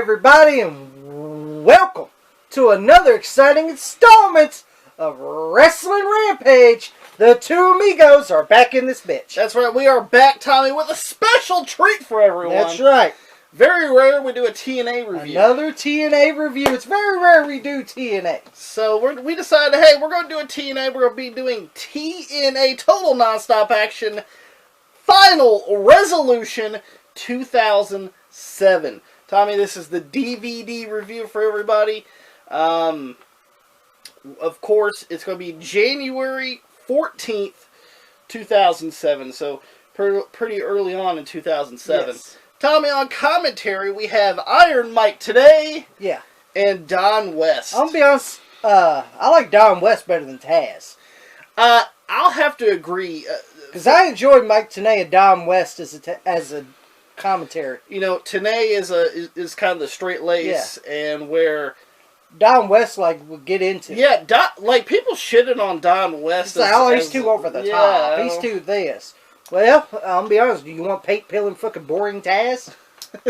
everybody, and welcome to another exciting installment of Wrestling Rampage. The two amigos are back in this bitch. That's right, we are back, Tommy, with a special treat for everyone. That's right. Very rare we do a TNA review. Another TNA review. It's very rare we do TNA. So we decided, hey, we're going to do a TNA. We're going to be doing TNA Total Nonstop Action Final Resolution 2007. Tommy, this is the DVD review for everybody. Of course, it's going to be January 14th, 2007. So pretty early on in 2007. Yes. Tommy, on commentary, we have Iron Mike today. Yeah. And Don West. I'll be honest, I like Don West better than Taz. I'll have to agree. Because I enjoyed Mike Tenay and Don West as a commentary. You know, Tenay is kind of the straight lace, and where Don West would get into. Yeah, people shitting on Don West. It's like, he's too over the top. He's too this. Well, I'll be honest. Do you want paint-peeling fucking boring Taz?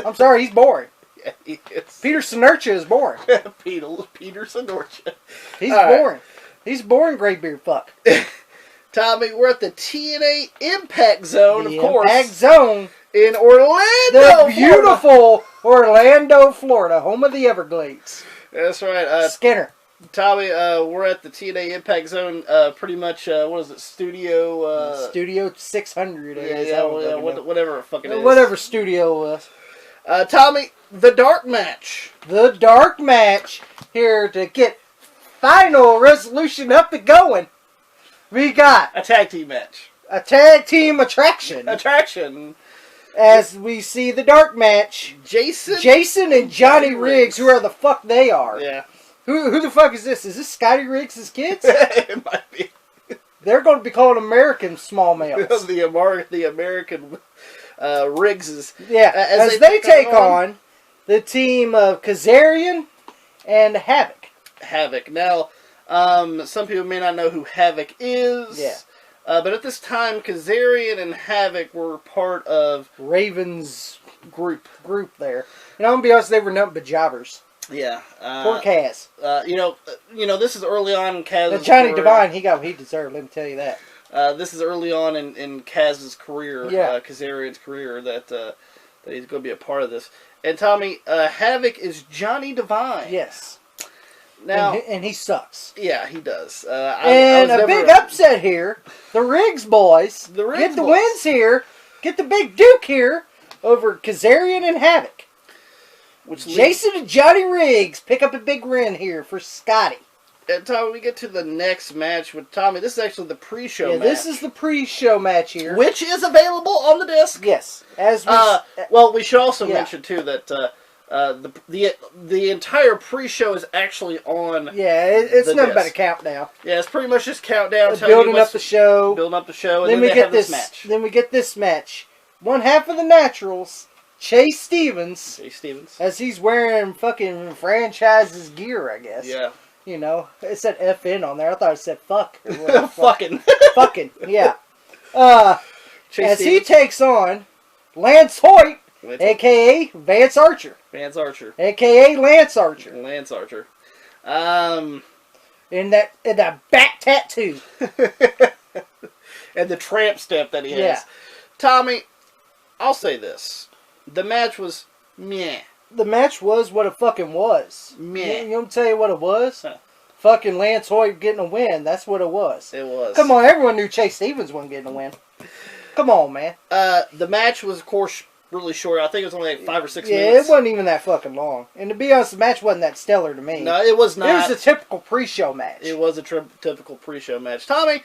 I'm sorry, he's boring. Yeah, he is. Peter Senorcha is boring. Peter Senorcha. He's boring. He's boring, graybeard fuck. Tommy, we're at the TNA Impact Zone, of course. Impact Zone. In Orlando, the beautiful Orlando, Florida, home of the Everglades. That's right. Skinner. Tommy, we're at the TNA Impact Zone, pretty much, what is it, Studio 600 whatever it fucking is. Whatever studio was. Tommy, the dark match. The dark match, here to get Final Resolution up and going. We got a tag team match. A tag team attraction. As we see the dark match. Jason and Johnny Riggs, who are the fuck they are. Yeah. Who the fuck is this? Is this Scotty Riggs' kids? It might be. They're going to be called American small males. the American Riggses. Yeah, as they take on the team of Kazarian and Havoc. Now, some people may not know who Havoc is. Yeah. But at this time, Kazarian and Havoc were part of Raven's group there. And I'm going to be honest, they were nothing but jobbers. Yeah. Poor Kaz. You know, this is early on in Kaz's career. Johnny Devine, he got what he deserved, let me tell you that. This is early on in Kaz's career, Kazarian's career, that he's going to be a part of this. And Tommy, Havoc is Johnny Devine. Yes. Now, and he sucks. Yeah, he does. Big upset here. The Riggs boys get the wins here. Get the big Duke here over Kazarian and Havoc. Jason and Johnny Riggs pick up a big win here for Scotty. And Tommy, we get to the next match with Tommy. This is actually the pre-show match. This is the pre-show match here. Which is available on the disc. Yes. We should also mention, too, that the entire pre-show is actually on. Yeah, it's nothing but a countdown. Yeah, it's pretty much just countdown. Building up the show. And then we get this match. Then we get this match. One half of the Naturals, Chase Stevens. As he's wearing fucking franchise's gear, I guess. Yeah. You know, it said FN on there. I thought it said fuck. Fucking, yeah. As he takes on Lance Hoyt, a.k.a. Vance Archer. A.k.a. Lance Archer. In that back tattoo. And the tramp step that he has. Yeah. Tommy, I'll say this. The match was meh. The match was what it fucking was. Meh. You want me to tell you what it was? Huh. Fucking Lance Hoyt getting a win. That's what it was. It was. Come on, everyone knew Chase Stevens wasn't getting a win. Come on, man. The match was, of course, really short. I think it was only 5 or 6 minutes. Yeah, it wasn't even that fucking long. And to be honest, the match wasn't that stellar to me. No, it was not. It was a typical pre-show match. It was a typical pre-show match. Tommy,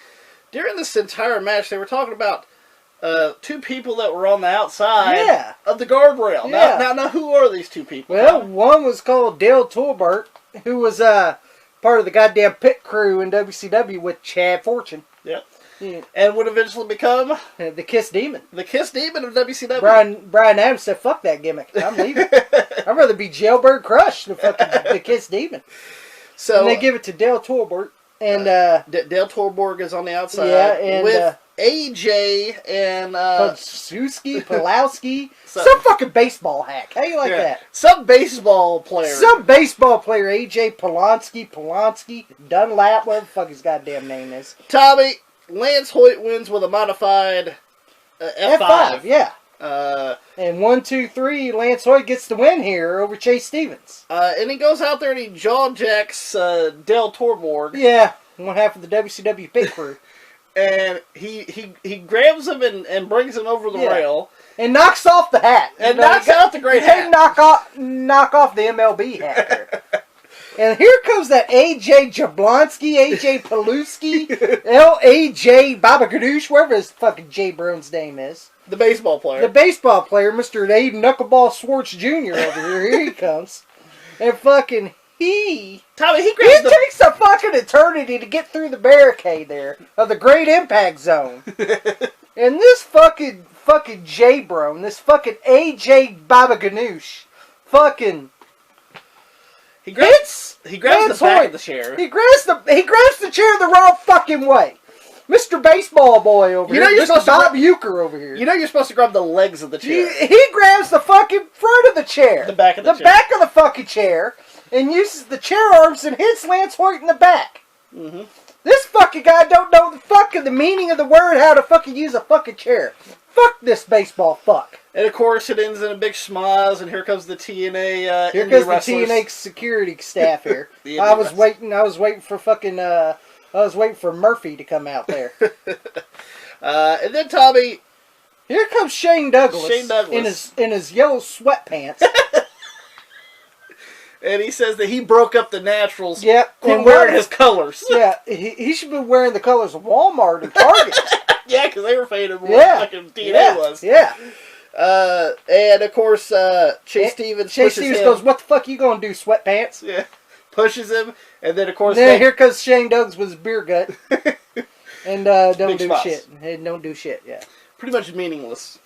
during this entire match, they were talking about two people that were on the outside of the guardrail. Yeah. Now, who are these two people? Well, one was called Dale Tolbert, who was part of the goddamn pit crew in WCW with Chad Fortune. Yep. Yeah. And would eventually become the Kiss Demon. The Kiss Demon of WCW. Brian Adams said, "Fuck that gimmick. I'm leaving. I'd rather be Jailbird Crush than fucking the Kiss Demon." So and they give it to Dale Tolbert, and Dale Tolbert is on the outside. Yeah, and with AJ and Pulowski. Some fucking baseball hack. How you like that? Some baseball player. AJ Polanski, Dunlap, whatever the fuck his goddamn name is. Tommy, Lance Hoyt wins with a modified F5. Yeah. And 1, 2, 3, Lance Hoyt gets the win here over Chase Stevens. And he goes out there and he jawjacks Del Torborg. Yeah, one half of the WCW pit crew. And he grabs him and brings him over the rail. And knocks off the hat. And knocks out the great hat. Knock off the MLB hat there. And here comes that AJ Jablonski, AJ Paluski, AJ Baba Ganoush, whatever his fucking J. Brown's name is. The baseball player. The baseball player, Mr. Aiden Knuckleball Swartz Jr. over here. Here he comes. And fucking Tommy, he takes a fucking eternity to get through the barricade there of the Great Impact Zone. And this fucking J-Bro, this fucking AJ Baba Ganoush, fucking he grabs the back of the chair. He grabs the chair the wrong fucking way. Mr. Baseball Boy over here. Mr. Bob Euchre over here. You know you're supposed to grab the legs of the chair. He grabs the fucking front of the chair. The back of the chair. Back of the fucking chair. And uses the chair arms and hits Lance Hoyt in the back. Mm-hmm. This fucking guy don't know the meaning of the word how to fucking use a fucking chair. Fuck this baseball fuck. And of course it ends in a big smiles, and here comes the TNA here comes the TNA security staff here. I was waiting for fucking I was waiting for Murphy to come out there. And then Tommy, here comes Shane Douglas. In his yellow sweatpants. And he says that he broke up the Naturals. Yep. And wearing his colors. Yeah, he should be wearing the colors of Walmart and Target. Yeah, because they were faded more than fucking TNA was. Yeah. And of course, Chase Stevens goes, "What the fuck you gonna do, sweatpants?" Yeah. Pushes him, and then of course, here comes Shane Douglas with his beer gut. And don't do shit. And don't do shit, yeah. Pretty much meaningless.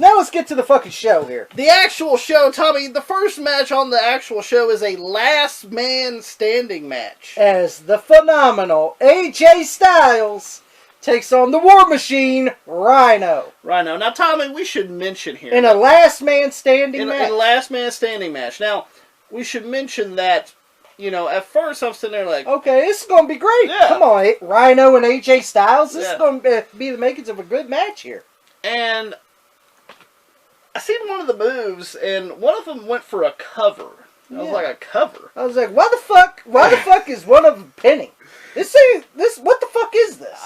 Now let's get to the fucking show here. The actual show, Tommy, the first match on the actual show is a last man standing match. As the phenomenal AJ Styles takes on the War Machine, Rhino. Now, Tommy, we should mention here. In a last man standing match. In a last man standing match. Now, we should mention that, you know, at first I'm sitting there like, okay, this is going to be great. Yeah. Come on, Rhino and AJ Styles. This is going to be the makings of a good match here. And I seen one of the moves, and one of them went for a cover. I was like, a cover? I was like, why the fuck is one of them pinning? What the fuck is this?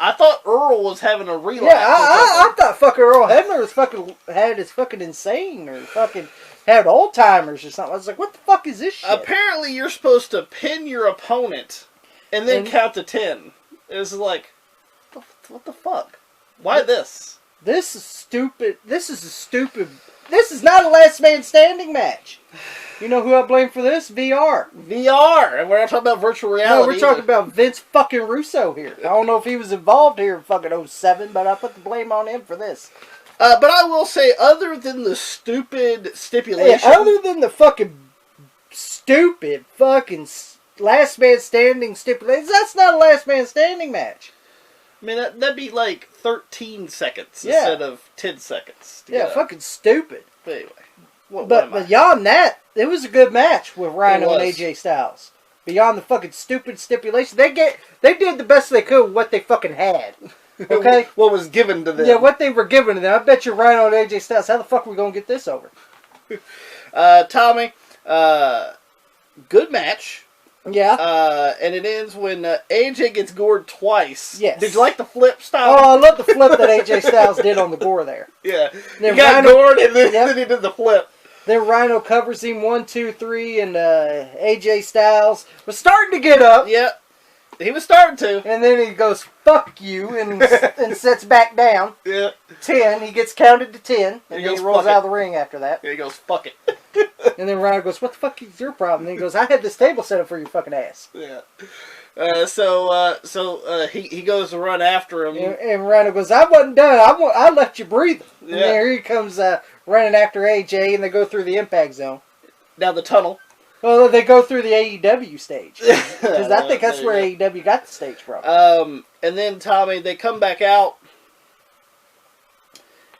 I thought Earl was having a relapse. Yeah, I thought fucking Earl Hebner had his fucking insane or fucking had Alzheimer's or something. I was like, what the fuck is this shit? Apparently, you're supposed to pin your opponent and then count to 10. It was like, what the fuck? Why this? This is stupid. This is not a last man standing match. You know who I blame for this? VR. And we're not talking about virtual reality. No, we're talking about Vince fucking Russo here. I don't know if he was involved here in fucking 07, but I put the blame on him for this. But I will say, other than the stupid stipulation... Yeah, other than the fucking stupid fucking last man standing stipulation, that's not a last man standing match. I mean, that'd be like 13 seconds instead of 10 seconds. Yeah, fucking stupid. But anyway. But beyond that, it was a good match with Rhino and AJ Styles. Beyond the fucking stupid stipulation, they did the best they could with what they fucking had. Okay? What was given to them. Yeah, what they were given to them. I bet you Rhino and AJ Styles, how the fuck are we going to get this over? Tommy, good match. Yeah. And it ends when AJ gets gored twice. Yes. Did you like the flip style? Oh, I love the flip that AJ Styles did on the gore there. Yeah. Then he got gored and then he did the flip. Then Rhino covers him 1, 2, 3, and AJ Styles was starting to get up. Yeah. He was starting to. And then he goes, fuck you, and sits back down. Yeah. 10. He gets counted to 10. And he he rolls out of the ring after that. Yeah, he goes, fuck it. And then Rhino goes, what the fuck is your problem? And he goes, I had this table set up for your fucking ass. Yeah. So he goes to run after him. And Rhino goes, I wasn't done. I left you breathing. Yeah. And there he comes running after AJ, and they go through the impact zone. Down the tunnel. Well, they go through the AEW stage. Because I think that's where AEW got the stage from. And then, Tommy, they come back out.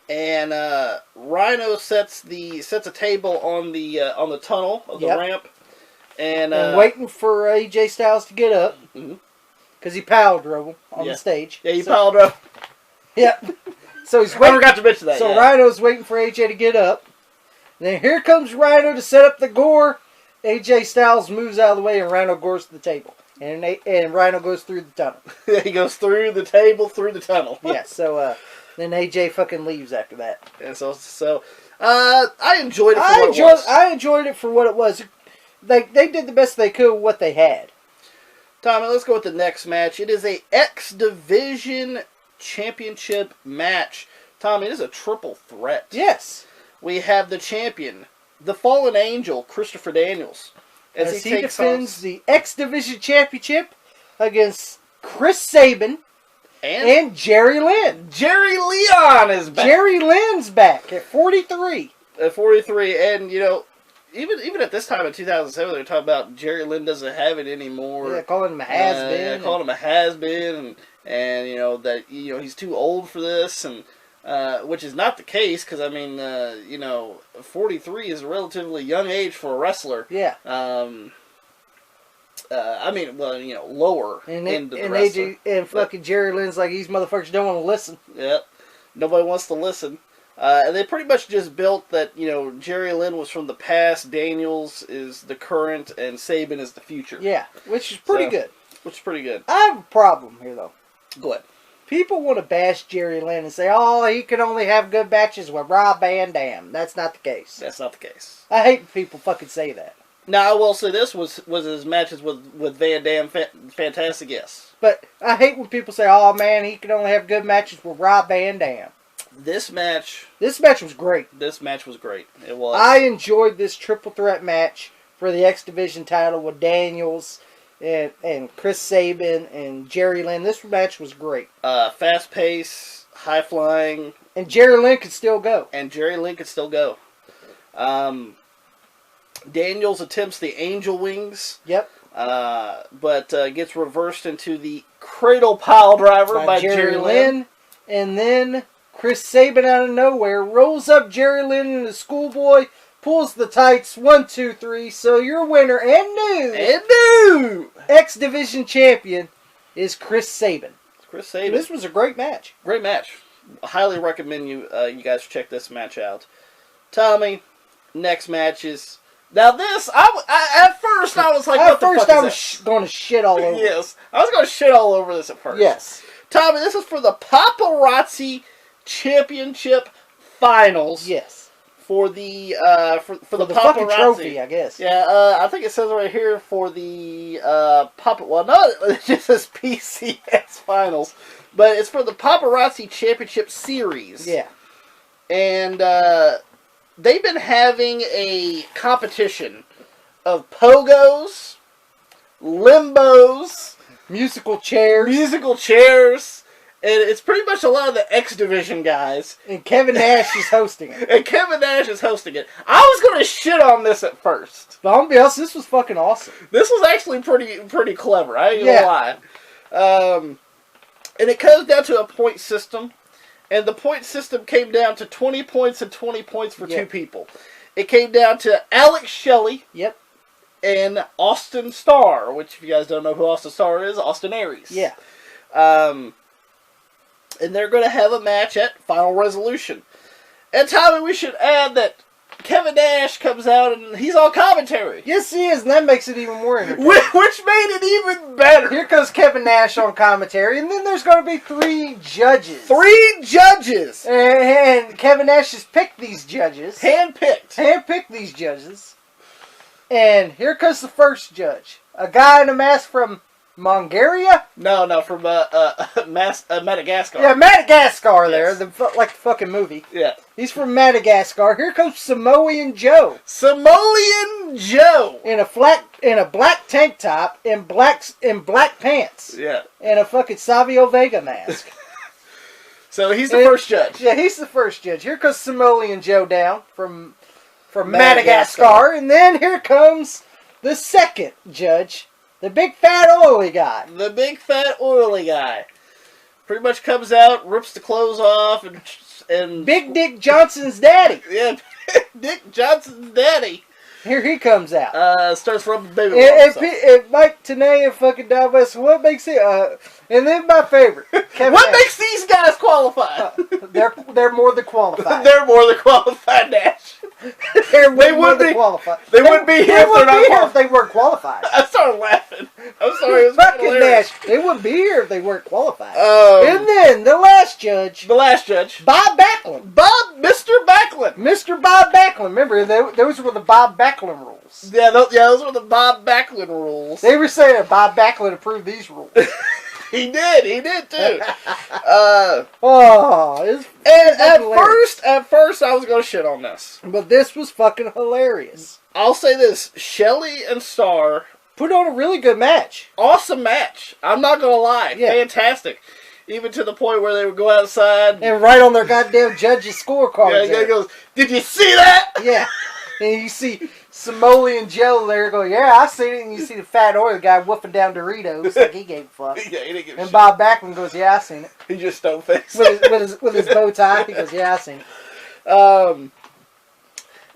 And Rhino sets a table on the tunnel of the ramp. And waiting for AJ Styles to get up. Because he power drove him on the stage. Yeah, he power drove. Yep. So he's waiting. I forgot to mention that. So Rhino's waiting for AJ to get up. Then here comes Rhino to set up the gore. AJ Styles moves out of the way and Rhino goes to the table. And Rhino goes through the tunnel. He goes through the table, through the tunnel. Yeah, so then AJ fucking leaves after that. And so I enjoyed it for what it was. I enjoyed it for what it was. They did the best they could with what they had. Tommy, let's go with the next match. It is a X Division Championship match. Tommy, it is a triple threat. Yes. We have the champion, the Fallen Angel, Christopher Daniels. As he defends the X Division Championship against Chris Sabin and Jerry Lynn. Jerry Leon is back. Jerry Lynn's back at 43. At 43, and you know, even at this time in 2007, they're talking about Jerry Lynn doesn't have it anymore. Yeah, calling him a has-been. Calling him a has-been, and you know that he's too old for this, and which is not the case because I mean 43 is a relatively young age for a wrestler. Yeah. I mean, well, lower into the wrestler. And fucking Jerry Lynn's like, these motherfuckers don't want to listen. Yep. Nobody wants to listen. And they pretty much just built that, Jerry Lynn was from the past, Daniels is the current, and Sabin is the future. Yeah, which is pretty good. Which is pretty good. I have a problem here, though. Go ahead. People want to bash Jerry Lynn and say, oh, he can only have good matches with Rob Van Dam. That's not the case. That's not the case. I hate when people fucking say that. Now, I will say this was his matches with Van Dam fantastic, yes. But I hate when people say, oh, man, he can only have good matches with Rob Van Dam. This match was great. This match was great. It was. I enjoyed this triple threat match for the X Division title with Daniels and Chris Sabin and Jerry Lynn. This match was great. Fast pace, high flying. And Jerry Lynn could still go. Daniels attempts the angel wings. Yep. But gets reversed into the cradle pile driver by Jerry Lynn. And then Chris Sabin out of nowhere rolls up Jerry Lynn in the schoolboy, pulls the tights, 1, 2, 3. So your winner and new X Division champion is Chris Sabin. Chris Sabin. This was a great match. Great match. I highly recommend you guys check this match out. Tommy, next match is. Now this, at first I was like, what the fuck is that? I was going to shit all over. Yes, I was going to shit all over this at first. Yes. Tommy, this is for the Paparazzi Championship Finals. Yes. For the for the fucking Paparazzi trophy, I guess. Yeah, I think it says right here for the well, no, it just says PCS Finals, but it's for the Paparazzi Championship Series. Yeah. And they've been having a competition of pogos, limbos, musical chairs, and it's pretty much a lot of the X Division guys. And Kevin Nash is hosting it. I was going to shit on this at first. But I'm going to be honest, this was fucking awesome. This was actually pretty clever. I ain't gonna lie. And it comes down to a point system. And the point system came down to 20 points and 20 points for two people. It came down to Alex Shelley. Yep. And Austin Starr, which if you guys don't know who Austin Starr is, Austin Aries. Yeah. And they're going to have a match at Final Resolution. And Tommy, we should add that Kevin Nash comes out and he's on commentary. Yes, he is, and that makes it even more entertaining. Which made it even better. Here comes Kevin Nash on commentary, and then there's going to be 3 judges. 3 judges! And Kevin Nash has picked these judges. Handpicked these judges. And here comes the first judge. A guy in a mask from Mongolia? No, from Madagascar. Yeah, Madagascar there, like the fucking movie. Yeah. He's from Madagascar. Here comes Samoan Joe. In a black tank top and black pants. Yeah. And a fucking Savio Vega mask. So he's the first judge. Yeah, he's the first judge. Here comes Samoan Joe down from Madagascar. And then here comes the second judge, the big fat oily guy. The big fat oily guy. Pretty much comes out, rips the clothes off, and Big Dick Johnson's daddy. Yeah, Dick Johnson's daddy. Here he comes out. Starts rubbing baby If Mike Tenay and fucking Don West, what makes it? And then my favorite, Kevin what Nash. makes these guys qualified? They're more than qualified. They're more than qualified, Nash. They wouldn't be qualified. They wouldn't be here if they weren't qualified. I started laughing. I'm sorry, it was fucking hilarious. Nash. They wouldn't be here if they weren't qualified. And then the last judge, Bob Backlund. Mr. Backlund. Mr. Bob Backlund. Remember, those were the Bob Backlund rules. Yeah, those were the Bob Backlund rules. They were saying Bob Backlund approved these rules. He did too. At first I was gonna shit on this. But this was fucking hilarious. I'll say this, Shelley and Starr put on a really good match. Awesome match. I'm not gonna lie. Yeah. Fantastic. Even to the point where they would go outside and write on their goddamn judge's scorecards. Yeah, he goes, "Did you see that?" Yeah. And you see Samoleon Joe there go, "Yeah, I seen it." And you see the fat oil guy whooping down Doritos like he gave a fuck. Yeah, he didn't give a and shit. Bob Backlund goes, "Yeah, I seen it." He just stone faced with his bow tie. He goes, "Yeah, I seen it."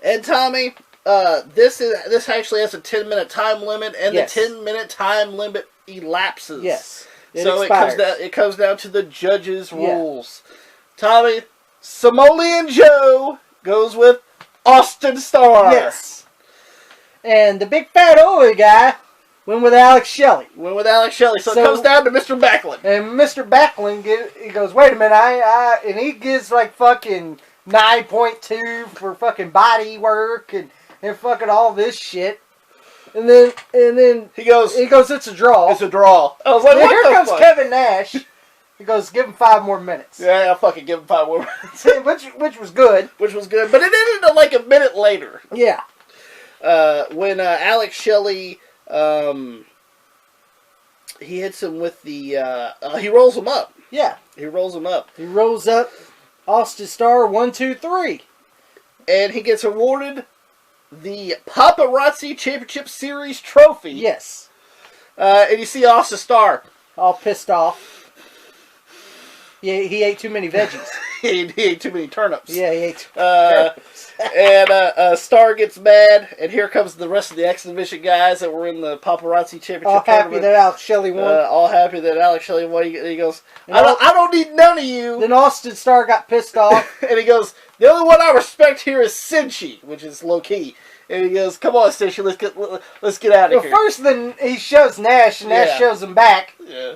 And Tommy, this actually has a 10-minute time limit, and yes. the 10-minute time limit elapses. Yes. It comes down to the judges' rules. Tommy, Samoleon Joe goes with Austin Starr. Yes. And the big fat oily guy went with Alex Shelley. So it comes down to Mr. Backlund. And Mr. Backlund, he goes, "Wait a minute, and he gives like fucking 9.2 for fucking body work and fucking all this shit." And then he goes, "It's a draw." It's a draw. I was like, "What here comes fuck? Kevin Nash." He goes, "Give him 5 more minutes." Yeah, I'll fucking give him 5 more minutes. which was good. But it ended like a minute later. Yeah. When Alex Shelley, he hits him with the, he rolls him up. Yeah. He rolls him up. He rolls up Austin Starr 1, 2, 3. And he gets awarded the Paparazzi Championship Series trophy. Yes. And you see Austin Starr all pissed off. Yeah, he ate too many veggies. he ate too many turnips. Yeah, he ate turnips. And Starr gets mad, and here comes the rest of the exhibition guys that were in the Paparazzi Championship all happy that Alex Shelley won. All happy that Alex Shelley won. He goes, I don't need none of you. Then Austin Starr got pissed off. And he goes, "The only one I respect here is Cinchi," which is low key. And he goes, "Come on, Cinchi, let's get out of here." First, then he shows Nash, and Nash shows him back. Yeah.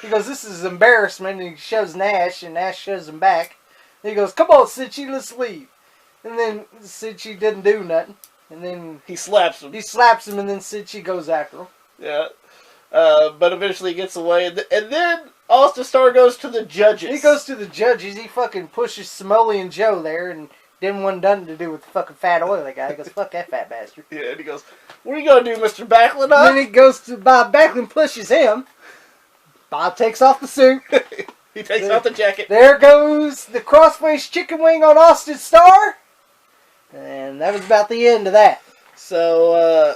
He goes, "This is embarrassment," and he shows Nash, and Nash shows him back. And he goes, "Come on, Cinchi, let's leave." And then Cinchi didn't do nothing. And then he slaps him. And then Cinchi goes after him. Yeah. But eventually he gets away. And then Austin Starr goes to the judges. He goes to the judges. He fucking pushes Samoleon Joe there and didn't want nothing to do with the fucking fat oily guy. He goes, "Fuck that fat bastard." Yeah, and he goes, "What are you going to do, Mr. Backlund?" And then he goes to Bob Backlund, pushes him. Bob takes off the suit. He takes off the jacket. There goes the crossface chicken wing on Austin Starr. And that was about the end of that. So,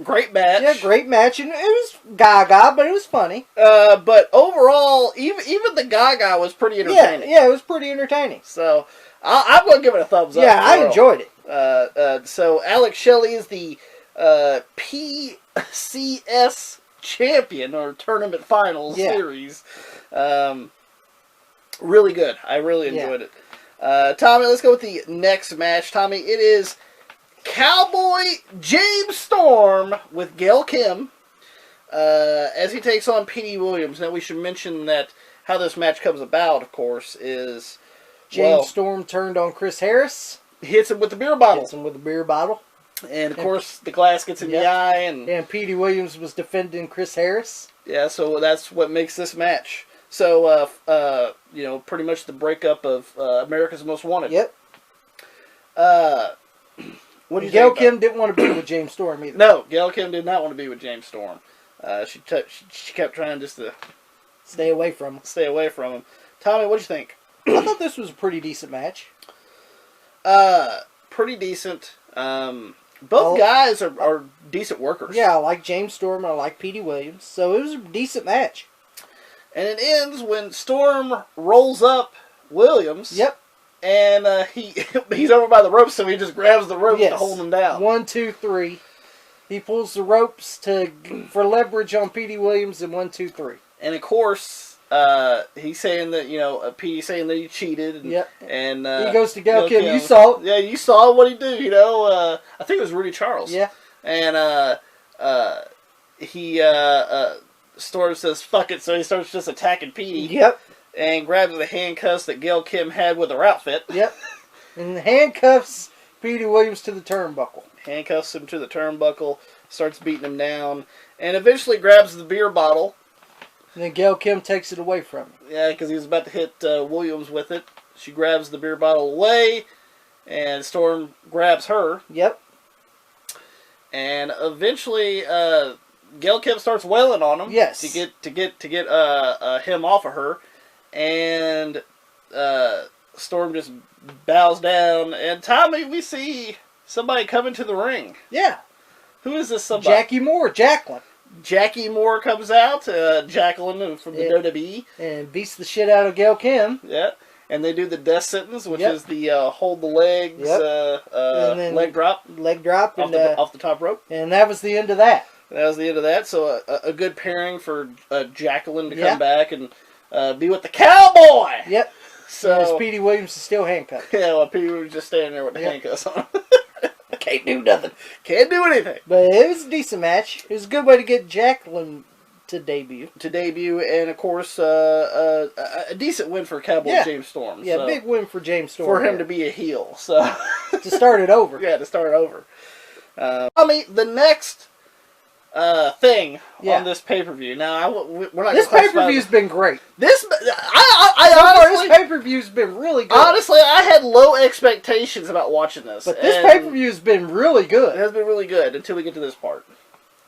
great match. Yeah, great match. And it was gaga, but it was funny. But overall, even the gaga was pretty entertaining. Yeah, it was pretty entertaining. So, I'm going to give it a thumbs up. Yeah, I enjoyed it. So, Alex Shelley is the PCS champion, or tournament finals series. Really good. I really enjoyed it. Tommy, let's go with the next match. Tommy, it is Cowboy James Storm with Gail Kim as he takes on Petey Williams. Now, we should mention that how this match comes about, of course, is James Storm turned on Chris Harris. Hits him with the beer bottle. And, of course, the glass gets in the eye. And Petey Williams was defending Chris Harris. Yeah, so that's what makes this match. So, pretty much the breakup of America's Most Wanted. Yep. What do you Gail Kim didn't want to be with James Storm either. No, Gail Kim did not want to be with James Storm. She kept trying just to stay away from him. Tommy, what'd you think? I thought this was a pretty decent match. Pretty decent. Both guys are decent workers. Yeah, I like James Storm and I like Petey Williams. So it was a decent match. And it ends when Storm rolls up Williams. Yep. And he's over by the ropes, so he just grabs the ropes to hold him down. 1, 2, 3. He pulls the ropes for leverage on Petey Williams in 1, 2, 3. And of course, he's saying that Petey's saying that he cheated. And, yep. And he goes to Gail Kim. You saw it. Yeah, you saw what he do. I think it was Rudy Charles. Yeah. And Storm says fuck it, so he starts just attacking Petey. Yep. And grabs the handcuffs that Gail Kim had with her outfit. Yep. And handcuffs Petey Williams to the turnbuckle. Handcuffs him to the turnbuckle, starts beating him down, and eventually grabs the beer bottle. And then Gail Kim takes it away from him. Yeah, because he was about to hit Williams with it. She grabs the beer bottle away, and Storm grabs her. Yep. And eventually, Gail Kim starts wailing on him. Yes. To get him off of her, and Storm just bows down. And Tommy, we see somebody coming to the ring. Yeah. Who is this somebody? Jackie Moore, Jacqueline. Jackie Moore comes out, Jacqueline from the WWE. And beats the shit out of Gail Kim. Yeah. And they do the death sentence, which is the hold the legs, and then leg drop. Leg drop. Off the top rope. And that was the end of that. That was the end of that. So a good pairing for Jacqueline to come back and be with the cowboy. Yep. So Petey Williams is still handcuffed. Yeah, well, Petey was just standing there with the handcuffs on. Can't do nothing. Can't do anything. But it was a decent match. It was a good way to get Jacqueline to debut. And of course, a decent win for Cowboy James Storm. Yeah, big win for James Storm. For him to be a heel. So to start it over. Yeah, to start it over. The next thing on this pay-per-view. Now, we're not. This pay-per-view's been great. Honestly, this pay-per-view's been really good. Honestly, I had low expectations about watching this. But this pay-per-view's been really good. It has been really good until we get to this part.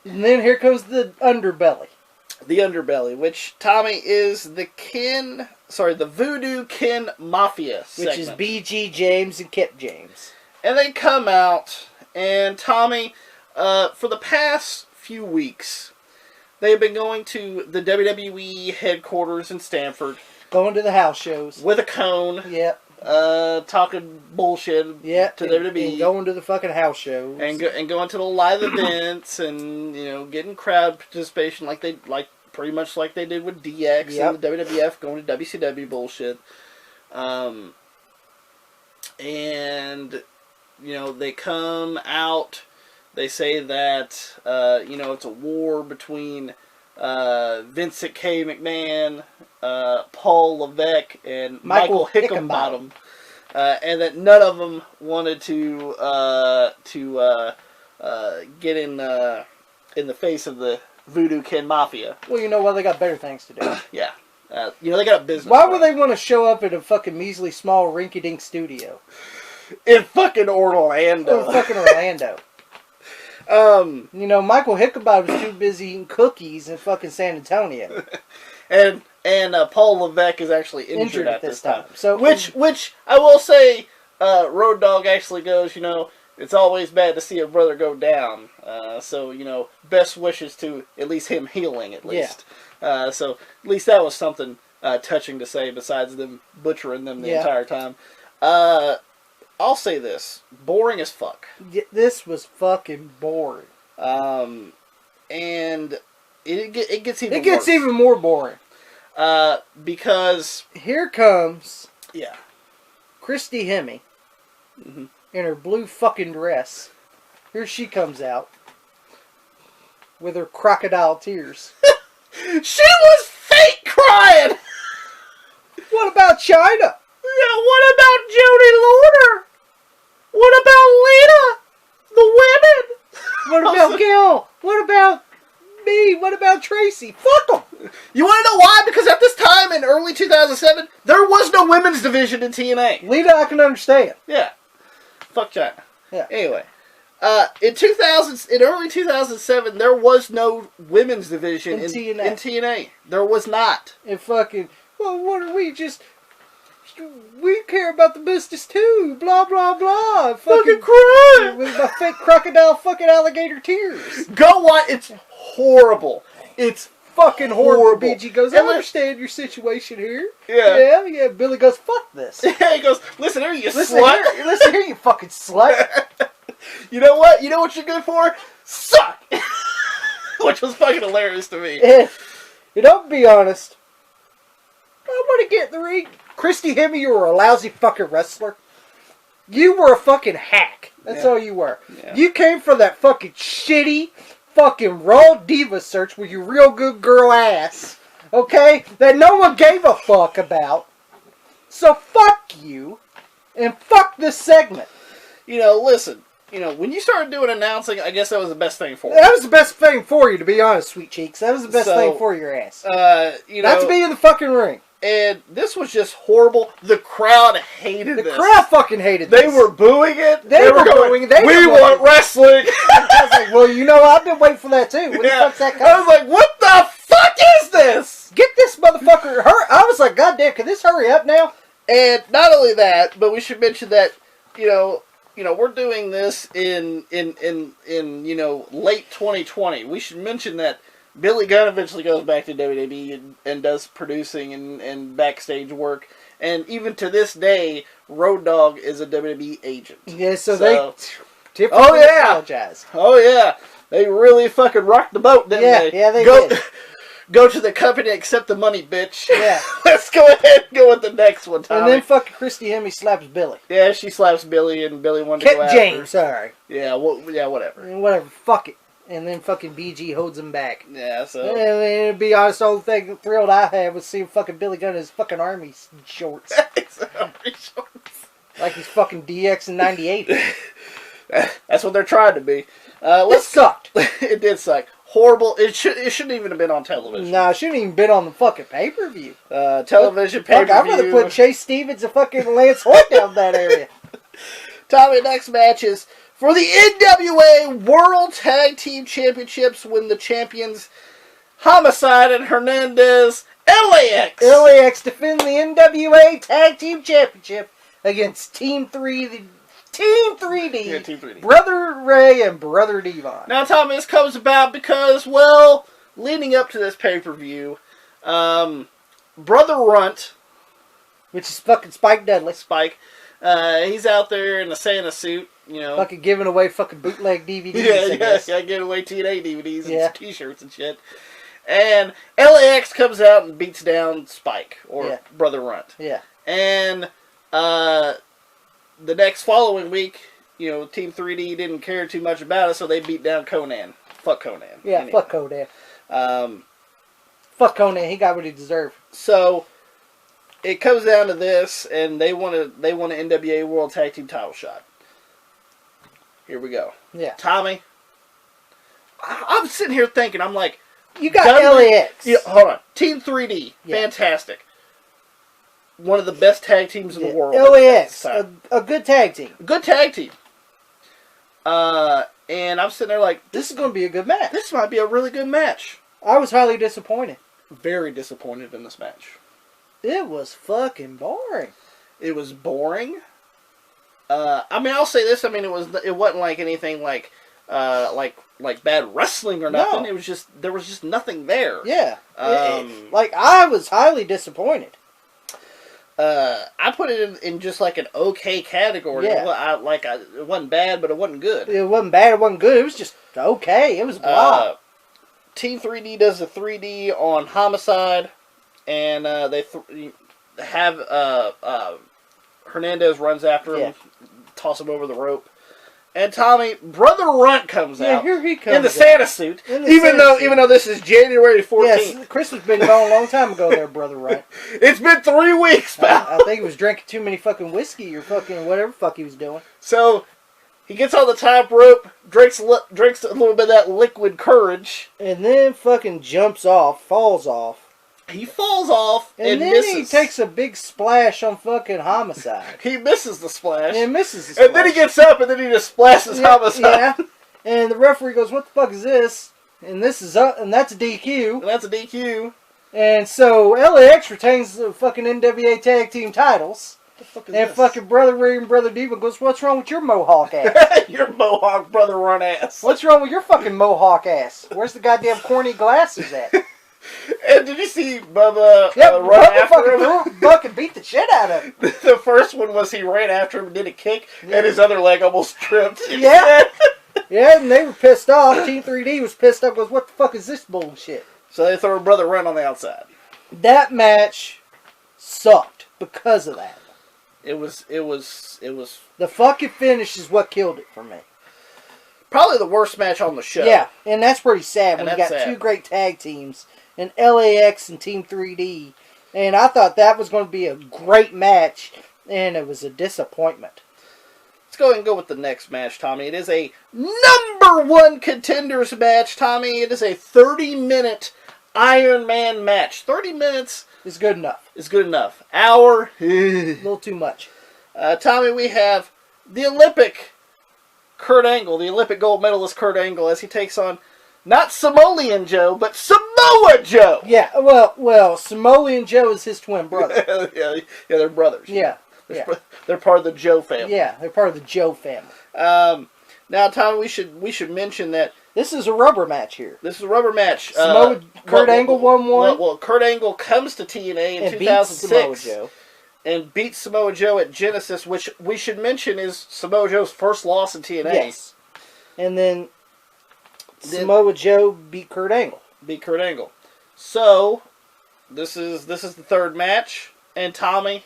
And then here comes the underbelly. The underbelly, which, Tommy, is the Voodoo Kin Mafia segment. Which is BG James and Kip James. And they come out, and Tommy, for the past few weeks, they've been going to the WWE headquarters in Stamford. Going to the house shows. With a cone. Yep. Talking bullshit to WWE. And going to the fucking house shows. And going to the live events and, getting crowd participation pretty much like they did with DX and the WWF, going to WCW bullshit. And, they come out. They say that, it's a war between Vincent K. McMahon, Paul Levesque, and Michael Hickenbottom. And that none of them wanted to get in the face of the Voodoo Kin Mafia. Well, they got better things to do. Yeah. They got a business. Why would they want to show up at a fucking measly small rinky-dink studio? In fucking Orlando. Michael Hickenbottom was too busy eating cookies in fucking San Antonio. and Paul Levesque is actually injured at this time. So which I will say, Road Dogg actually goes, it's always bad to see a brother go down. So, best wishes to at least him healing, at least. Yeah. So, at least that was something touching to say besides them butchering them the entire time. I'll say this. Boring as fuck. This was fucking boring. And it gets even worse. Even more boring. Because here comes Christy Hemme in her blue fucking dress. Here she comes out with her crocodile tears. She was fake crying. What about China? Yeah, what about Jody Lauder? What about Lita? The women? What about Gil? What about me? What about Tracy? Fuck them. You want to know why? Because at this time in early 2007, there was no women's division in TNA. Lita, I can understand. Yeah. Fuck China. Yeah. Anyway, in early 2007, there was no women's division in TNA. There was not. And fucking, well, what are we just? We care about the business too. Blah blah blah. Fucking cry with my fake crocodile fucking alligator tears. Go watch. It's horrible. It's fucking horrible. BG goes, I understand your situation here. Yeah. Billy goes, fuck this. Yeah, he goes, listen here, you slut. Listen here, you fucking slut. You know what? You know what you're good for? Suck. Which was fucking hilarious to me. And I'll be honest. I want to get in the ring. Christy Hemme, you were a lousy fucking wrestler. You were a fucking hack. That's all you were. Yeah. You came from that fucking shitty fucking Raw Diva search with your real good girl ass. Okay? That no one gave a fuck about. So fuck you. And fuck this segment. You know, listen. You know, when you started doing announcing, I guess that was the best thing for you. That was the best thing for you, to be honest, sweet cheeks. That was the best thing for your ass. You know, not to be in the fucking ring. And this was just horrible. The crowd hated this. The crowd fucking hated this. They were booing it. They were going, we want wrestling. I was like, well, you know, I've been waiting for that too. When the fuck's that coming? I was like, what the fuck is this? Get this motherfucker. I was like, goddamn, can this hurry up now? And not only that, but we should mention that, you know, we're doing this in you know, late 2020. We should mention that Billy Gunn eventually goes back to WWE and does producing and backstage work. And even to this day, Road Dogg is a WWE agent. Yeah, so they apologize. Oh, yeah. They really fucking rocked the boat, didn't they? Yeah, they did. Go to the company, accept the money, bitch. Yeah. Let's go ahead and go with the next one, Tommy. And then fucking Christy Hemme slaps Billy. Yeah, she slaps Billy, and Billy wanted to go after James, sorry. Yeah, well, yeah, whatever. And whatever, fuck it. And then fucking BG holds him back. Yeah, so... And to be honest, the only thing thrilled I had was seeing fucking Billy Gunn in his fucking army shorts. Army shorts. Like he's fucking DX in 98. That's what they're trying to be. It sucked. It did suck. Horrible. It shouldn't even have been on television. No, it shouldn't even been on the fucking pay-per-view. Television pay-per-view. I'd rather put Chase Stevens and fucking Lance Hoyt down that area. Tommy, next match is for the NWA World Tag Team Championships when the champions Homicide and Hernandez LAX. LAX defend the NWA Tag Team Championship against Team 3D. Team 3D. Yeah, Team 3D. Brother Ray and Brother Devon. Now, Tommy, this comes about because, well, leading up to this pay-per-view, Brother Runt, which is fucking Spike Dudley. Spike, he's out there in a Santa suit, you know. Fucking giving away fucking bootleg DVDs. Yeah, giving away TNA DVDs and t-shirts and shit. And LAX comes out and beats down Spike, or Brother Runt. Yeah. And, the next following week, you know, Team 3D didn't care too much about it, so they beat down Conan. Fuck Conan. Yeah, anyway. Fuck Conan. Fuck Conan. He got what he deserved. So it comes down to this, and they want an NWA World Tag Team title shot. Here we go. Yeah. Tommy, I'm sitting here thinking, I'm like, you got LAX. Yeah, hold on. Team 3D, fantastic. One of the best tag teams in the world. LAX, a good tag team. Good tag team. And I'm sitting there like, this is going to be a good match. This might be a really good match. I was highly disappointed. Very disappointed in this match. It was fucking boring. It was boring. I mean, I'll say this. I mean, it wasn't like anything like bad wrestling or nothing. No. It was just, there was just nothing there. Yeah. Like, I was highly disappointed. I put it in just like an okay category. Yeah. It wasn't bad, but it wasn't good. It wasn't bad, it wasn't good. It was just okay. It was blah. Team 3D does the 3D on Homicide, and they have Hernandez runs after him, toss him over the rope. And Tommy, Brother Runt comes out. Here he comes in the Santa suit. Even though this is January 14th. Yes, Christmas been gone a long time ago there, Brother Runt. It's been 3 weeks, pal. I think he was drinking too many fucking whiskey or fucking whatever fuck he was doing. So, he gets on the top rope, drinks a little bit of that liquid courage. And then fucking jumps off, falls off. He falls off and then misses. He takes a big splash on fucking Homicide. He misses the splash. Yeah, misses the splash. And then he gets up and then he just splashes Homicide. Yeah. And the referee goes, "What the fuck is this?" And this is and that's a DQ. And that's a DQ. And so LAX retains the fucking NWA Tag Team titles. And this? Fucking Brother Ray and Brother Demon goes, what's wrong with your mohawk ass? Your mohawk brother run ass. What's wrong with your fucking mohawk ass? Where's the goddamn corny glasses at? And did you see Bubba run Bubba after him? Fucking beat the shit out of him. The first one was he ran after him and did a kick, and his other leg almost tripped. Yeah. Yeah, and they were pissed off. Team 3D was pissed off. Goes, what the fuck is this bullshit? So they throw Brother Run on the outside. That match sucked because of that. It was. The fucking finish is what killed it for me. Probably the worst match on the show. Yeah, and that's pretty sad when you got two great tag teams, and LAX and Team 3D. And I thought that was going to be a great match, and it was a disappointment. Let's go ahead and go with the next match, Tommy. It is a #1 contenders match, Tommy. It is a 30-minute Iron Man match. 30 minutes is good enough. Is good enough. Hour. A little too much. Tommy, we have the Olympic Kurt Angle, the Olympic gold medalist Kurt Angle, as he takes on not Samoan Joe, but Samoa Joe. Yeah, well, Samoan Joe is his twin brother. yeah, they're brothers. Yeah. They're part of the Joe family. Yeah, they're part of the Joe family. Now, Tommy, we should mention that this is a rubber match here. This is a rubber match. Kurt Angle won one. Well, Kurt Angle comes to TNA in 2006 Samoa Joe. And beats Samoa Joe at Genesis, which we should mention is Samoa Joe's first loss in TNA. Yes. And then Samoa Joe beat Kurt Angle. So this is the third match, and Tommy.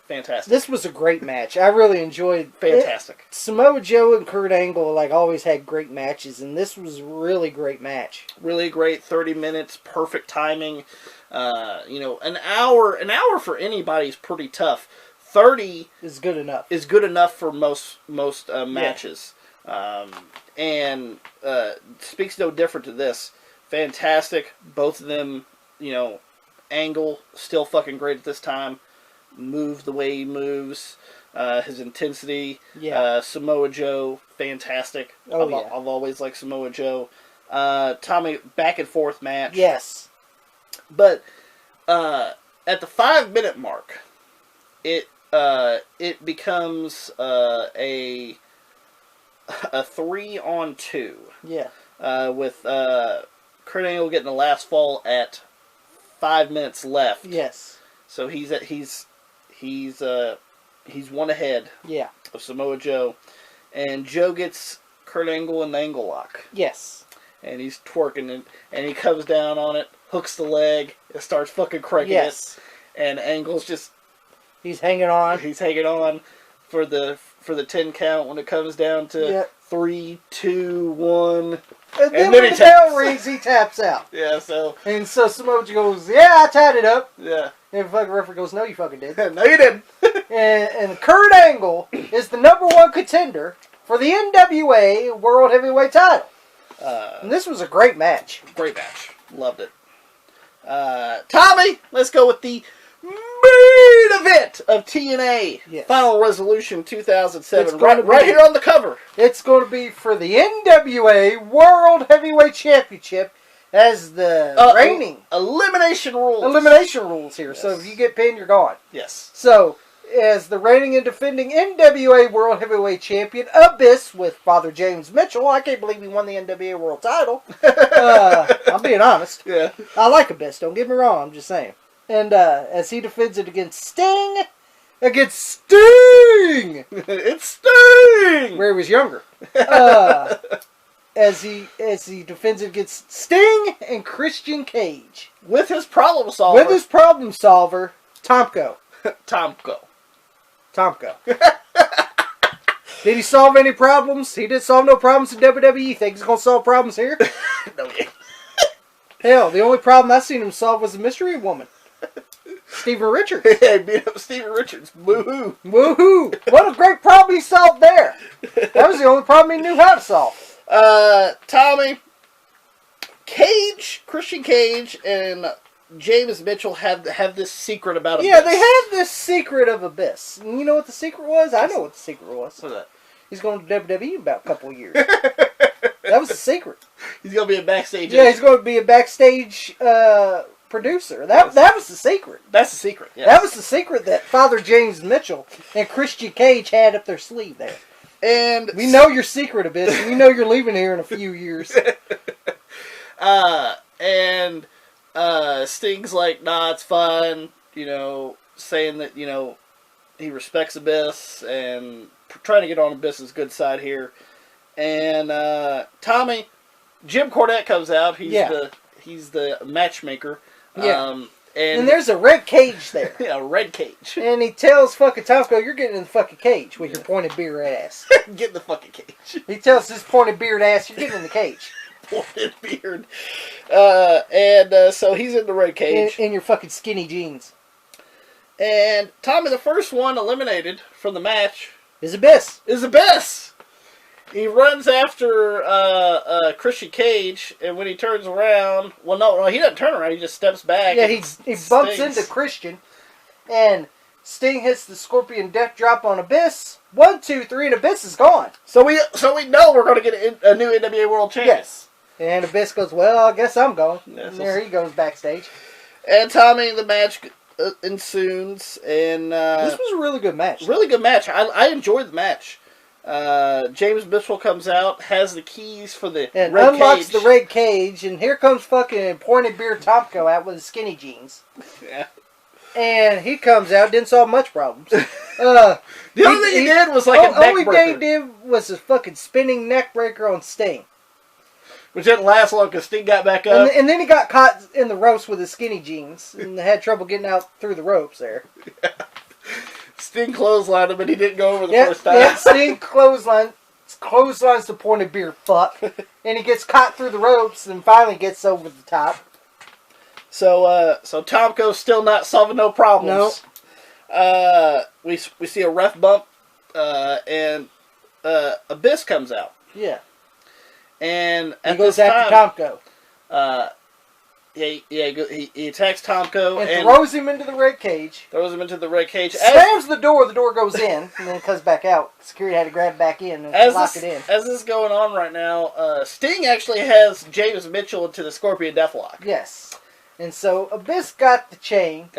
Fantastic. This was a great match. I really enjoyed Fantastic. Samoa Joe and Kurt Angle always had great matches, and this was a really great match. Really great, 30 minutes, perfect timing. An hour for anybody is pretty tough. 30 is good enough. Is good enough for most matches. And speaks no different to this. Fantastic. Both of them, Angle still fucking great at this time. Moves the way he moves, his intensity. Yeah. Samoa Joe, fantastic. I've always liked Samoa Joe. Tommy, back and forth match. Yes. But at the 5-minute mark, it becomes a 3-on-2. Yeah. With Kurt Angle getting the last fall at 5 minutes left. Yes. So he's one ahead. Yeah. Of Samoa Joe, and Joe gets Kurt Angle in the angle lock. Yes. And he's twerking and he comes down on it, hooks the leg, and starts fucking cranking it. And Angle's just he's hanging on. He's hanging on for the 10 count when it comes down to 3, 2, 1. And then when the bell rings, he taps out. Yeah, so Samoa Joe goes, yeah, I tied it up. Yeah. And the fucking referee goes, no, you fucking did. No, you didn't. and Kurt Angle is the #1 contender for the NWA World Heavyweight title. And this was a great match. Great match. Loved it. Tommy, let's go with the main event of TNA. Yes. Final Resolution 2007. Right here on the cover. It's going to be for the NWA World Heavyweight Championship as the reigning. Elimination rules. Elimination rules here. Yes. So if you get pinned, you're gone. Yes. So, as the reigning and defending NWA World Heavyweight Champion, Abyss, with Father James Mitchell. I can't believe he won the NWA World title. I'm being honest. Yeah. I like Abyss, don't get me wrong, I'm just saying. And as he defends it against Sting. Against Sting! It's Sting! Where he was younger. As he defends it against Sting and Christian Cage. With his problem solver. Tomko. Tomko. Did he solve any problems? He didn't solve no problems in WWE. Think he's going to solve problems here? No, he ain't. Hell, the only problem I seen him solve was the mystery woman. Steven Richards. Yeah, he beat up Steven Richards. Woohoo. Woohoo. What a great problem he solved there. That was the only problem he knew how to solve. Tommy, Christian Cage, and James Mitchell have this secret about Abyss. Yeah, they have this secret of Abyss. And you know what the secret was? I know what the secret was. What's that? He's going to WWE in about a couple of years. That was the secret. He's going to be a backstage. Yeah, he's going to be a backstage producer. That was the secret. That's the secret. Yes. That was the secret that Father James Mitchell and Christian Cage had up their sleeve there. And we know your secret, Abyss. We know you're leaving here in a few years. And Sting's like, nah, it's fine. You know, saying that, you know, he respects Abyss and trying to get on Abyss's good side here. And Tommy, Jim Cornette comes out. He's the matchmaker. Yeah. And there's a red cage there. Yeah, a red cage. And he tells fucking Tomko, you're getting in the fucking cage with your pointed beard ass. Get in the fucking cage. He tells his pointed beard ass, you're getting in the cage. Pointed beard. And so he's in the red cage. In your fucking skinny jeans. And Tommy, the first one eliminated from the match, is Abyss. He runs after Christian Cage, and when he turns around, well, no, he doesn't turn around. He just steps back. Yeah, he bumps into Christian, and Sting hits the Scorpion Death Drop on Abyss. 1, 2, 3, and Abyss is gone. So we know we're going to get a new NWA World Champion. Yes. And Abyss goes, well, I guess I'm going. And there he goes backstage. And Tommy, the match ensues, and this was a really good match. Really good match. I enjoyed the match. James Mitchell comes out, has the keys for the and red unlocks cage. the red cage, and here comes fucking pointed beard Tomko out with his skinny jeans. Yeah. And he comes out, didn't solve much problems. The only thing he did was like a neck only breaker. thing he did was a fucking spinning neck breaker on Sting. Which didn't last long because Sting got back up. And then he got caught in the ropes with his skinny jeans and had trouble getting out through the ropes there. Yeah. Sting clotheslined him, and he didn't go over the first time. Yeah, Sting clotheslines the pointed beard fuck. And he gets caught through the ropes and finally gets over the top. So Tomko's still not solving no problems. No. We see a ref bump, and Abyss comes out. Yeah. And he goes after Tomko. He attacks Tomko and throws him into the red cage. Slams the door goes in, and then it comes back out. Security had to grab back in and lock it in. As this is going on right now, Sting actually has James Mitchell into the Scorpion Deathlock. Yes. And so Abyss got the chain.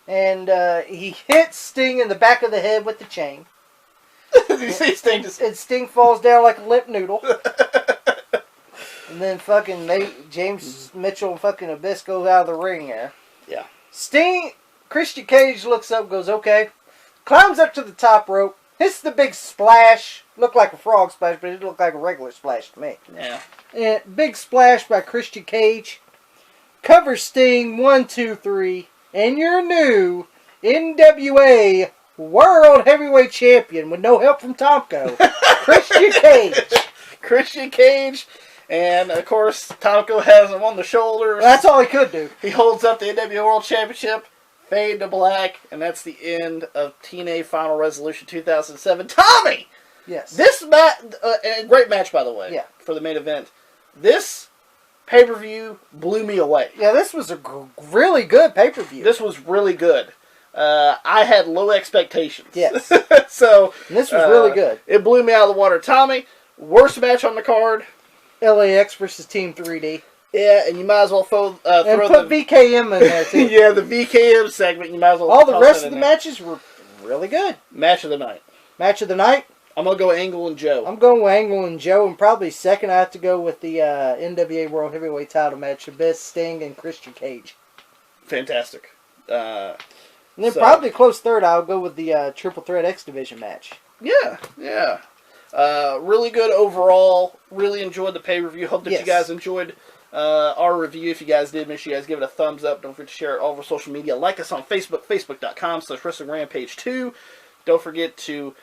And he hits Sting in the back of the head with the chain. You see Sting just... And Sting falls down like a limp noodle. And then fucking James Mitchell and fucking Abyss goes out of the ring there. Yeah. Christian Cage looks up, goes, okay. Climbs up to the top rope. Hits the big splash. Looked like a frog splash, but it looked like a regular splash to me. Yeah. And big splash by Christian Cage. Covers Sting, 1, 2, 3. And your new NWA World Heavyweight Champion with no help from Tomko. Christian Cage. And, of course, Tomko has him on the shoulders. That's all he could do. He holds up the NWA World Championship. Fade to black. And that's the end of TNA Final Resolution 2007. Tommy! Yes. This match, a great match, by the way, yeah, for the main event. This pay-per-view blew me away. Yeah, this was a really good pay-per-view. This was really good. I had low expectations. Yes. So and this was really good. It blew me out of the water. Tommy, worst match on the card. LAX versus Team 3D. Yeah, and you might as well throw put VKM in there too. Yeah, the VKM segment. You might as well. All the rest of the matches were really good. Match of the night. I'm gonna go Angle and Joe. I'm going with Angle and Joe, and probably second I have to go with the NWA World Heavyweight Title match: Abyss, Sting, and Christian Cage. Fantastic. And then probably close third, I'll go with the Triple Threat X Division match. Yeah. Really good overall. Really enjoyed the pay-per-view. Hope that you guys enjoyed our review. If you guys did, make sure you guys give it a thumbs up. Don't forget to share it all over social media. Like us on Facebook, facebook.com/WrestlingRampage2. Don't forget to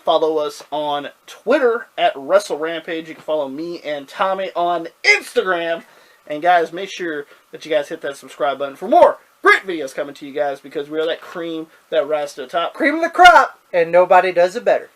follow us on Twitter at WrestleRampage. You can follow me and Tommy on Instagram. And guys, make sure that you guys hit that subscribe button for more great videos coming to you guys, because we are that cream that rises to the top. Cream of the crop, and nobody does it better.